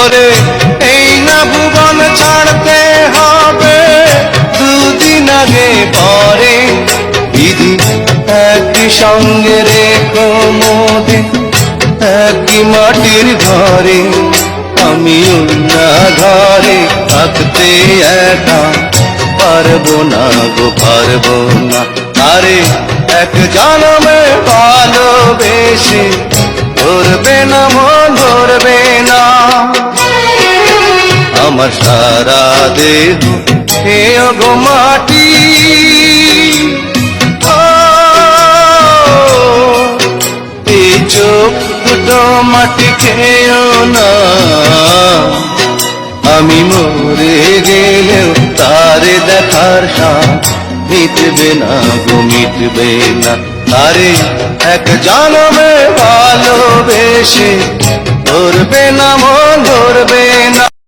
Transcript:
ওরে এই না ভুবন ছাড়তে হবে দুদিন আগে পরে বিধি একই সঙ্গে রেখো মোদে একই মাটির ঘরে আমি না ঘরে থাকতে একা পারবো না গো পারবো না আরে এক জন্মে ভালোবেসে ধরবে না মন ধরবে না আমার সারা দেহ খেয়ে গো মাটি এই চোখ দুটো মাটি খেয়েও না আমি মরে গেলেও তারে দেখার সাথ মিটবে না গো মিটবে না আরে এক জন্মে ভালোবেসে ধরবে না মন